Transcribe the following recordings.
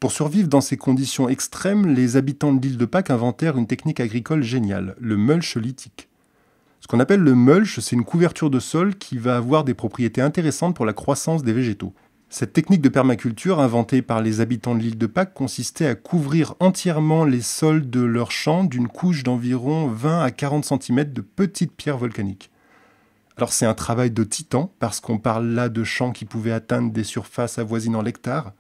Pour survivre dans ces conditions extrêmes, les habitants de l'île de Pâques inventèrent une technique agricole géniale, le mulch lithique. Ce qu'on appelle le mulch, c'est une couverture de sol qui va avoir des propriétés intéressantes pour la croissance des végétaux. Cette technique de permaculture, inventée par les habitants de l'île de Pâques, consistait à couvrir entièrement les sols de leurs champs d'une couche d'environ 20 à 40 cm de petites pierres volcaniques. Alors c'est un travail de titan, parce qu'on parle là de champs qui pouvaient atteindre des surfaces avoisinant l'hectare,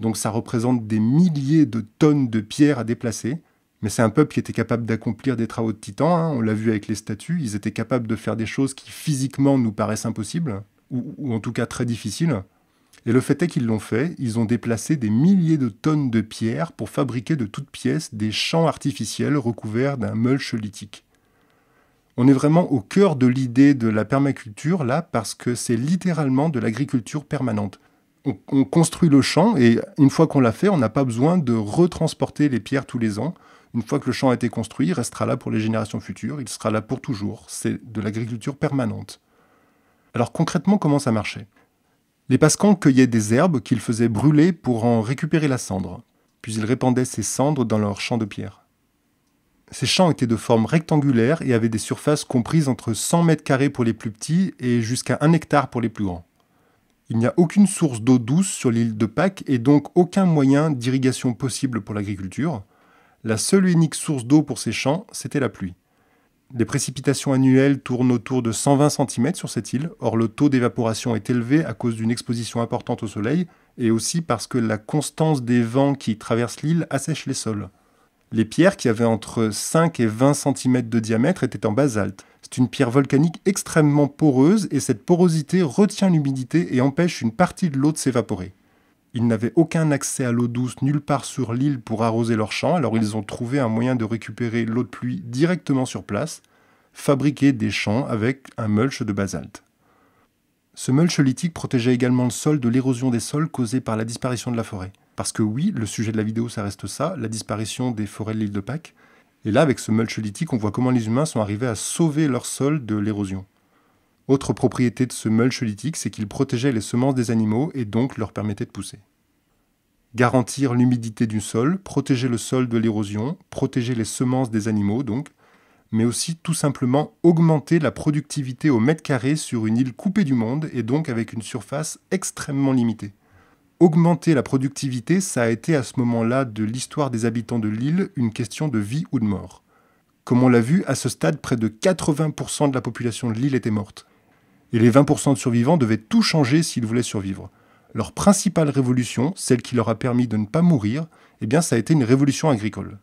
donc ça représente des milliers de tonnes de pierres à déplacer. Mais c'est un peuple qui était capable d'accomplir des travaux de titan, hein, on l'a vu avec les statues, ils étaient capables de faire des choses qui physiquement nous paraissent impossibles, ou en tout cas très difficiles. Et le fait est qu'ils l'ont fait, ils ont déplacé des milliers de tonnes de pierres pour fabriquer de toutes pièces des champs artificiels recouverts d'un mulch lithique. On est vraiment au cœur de l'idée de la permaculture là, parce que c'est littéralement de l'agriculture permanente. On construit le champ et une fois qu'on l'a fait, on n'a pas besoin de retransporter les pierres tous les ans. Une fois que le champ a été construit, il restera là pour les générations futures, il sera là pour toujours. C'est de l'agriculture permanente. Alors concrètement, comment ça marchait ? Les Paskans cueillaient des herbes qu'ils faisaient brûler pour en récupérer la cendre. Puis ils répandaient ces cendres dans leurs champs de pierre. Ces champs étaient de forme rectangulaire et avaient des surfaces comprises entre 100 mètres carrés pour les plus petits et jusqu'à 1 hectare pour les plus grands. Il n'y a aucune source d'eau douce sur l'île de Pâques et donc aucun moyen d'irrigation possible pour l'agriculture. La seule et unique source d'eau pour ces champs, c'était la pluie. Les précipitations annuelles tournent autour de 120 cm sur cette île, or le taux d'évaporation est élevé à cause d'une exposition importante au soleil et aussi parce que la constance des vents qui traversent l'île assèche les sols. Les pierres, qui avaient entre 5 et 20 cm de diamètre, étaient en basalte. C'est une pierre volcanique extrêmement poreuse et cette porosité retient l'humidité et empêche une partie de l'eau de s'évaporer. Ils n'avaient aucun accès à l'eau douce nulle part sur l'île pour arroser leurs champs, alors ils ont trouvé un moyen de récupérer l'eau de pluie directement sur place, fabriquer des champs avec un mulch de basalte. Ce mulch lithique protégeait également le sol de l'érosion des sols causée par la disparition de la forêt. Parce que oui, le sujet de la vidéo, ça reste ça, la disparition des forêts de l'île de Pâques. Et là, avec ce mulch lithique, on voit comment les humains sont arrivés à sauver leur sol de l'érosion. Autre propriété de ce mulch lithique, c'est qu'il protégeait les semences des animaux et donc leur permettait de pousser. Garantir l'humidité du sol, protéger le sol de l'érosion, protéger les semences des animaux donc, mais aussi tout simplement augmenter la productivité au mètre carré sur une île coupée du monde et donc avec une surface extrêmement limitée. Augmenter la productivité, ça a été à ce moment-là de l'histoire des habitants de l'île une question de vie ou de mort. Comme on l'a vu, à ce stade, près de 80% de la population de l'île était morte. Et les 20% de survivants devaient tout changer s'ils voulaient survivre. Leur principale révolution, celle qui leur a permis de ne pas mourir, eh bien ça a été une révolution agricole.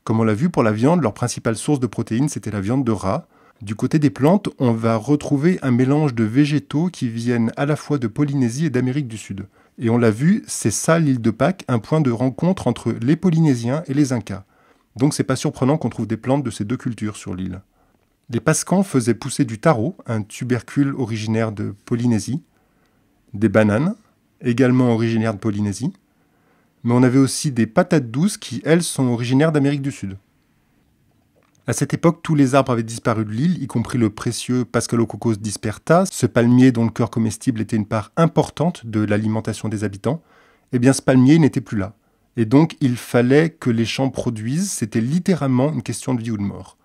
Comme on l'a vu pour la viande, leur principale source de protéines, c'était la viande de rat. Du côté des plantes, on va retrouver un mélange de végétaux qui viennent à la fois de Polynésie et d'Amérique du Sud. Et on l'a vu, c'est ça l'île de Pâques, un point de rencontre entre les Polynésiens et les Incas. Donc c'est pas surprenant qu'on trouve des plantes de ces deux cultures sur l'île. Les Paskans faisaient pousser du taro, un tubercule originaire de Polynésie, des bananes, également originaires de Polynésie, mais on avait aussi des patates douces qui, elles, sont originaires d'Amérique du Sud. À cette époque, tous les arbres avaient disparu de l'île, y compris le précieux Paschalococos disperta, ce palmier dont le cœur comestible était une part importante de l'alimentation des habitants. Eh bien, ce palmier n'était plus là. Et donc, il fallait que les champs produisent, c'était littéralement une question de vie ou de mort.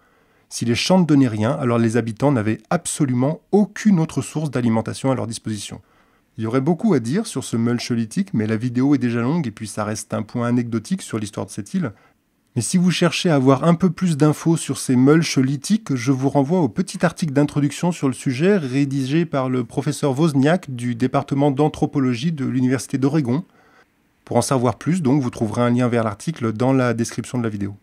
Si les champs ne donnaient rien, alors les habitants n'avaient absolument aucune autre source d'alimentation à leur disposition. Il y aurait beaucoup à dire sur ce mulch lithique, mais la vidéo est déjà longue et puis ça reste un point anecdotique sur l'histoire de cette île. Mais si vous cherchez à avoir un peu plus d'infos sur ces mulchs lithiques, je vous renvoie au petit article d'introduction sur le sujet rédigé par le professeur Wozniak du département d'anthropologie de l'Université d'Oregon. Pour en savoir plus, donc, vous trouverez un lien vers l'article dans la description de la vidéo.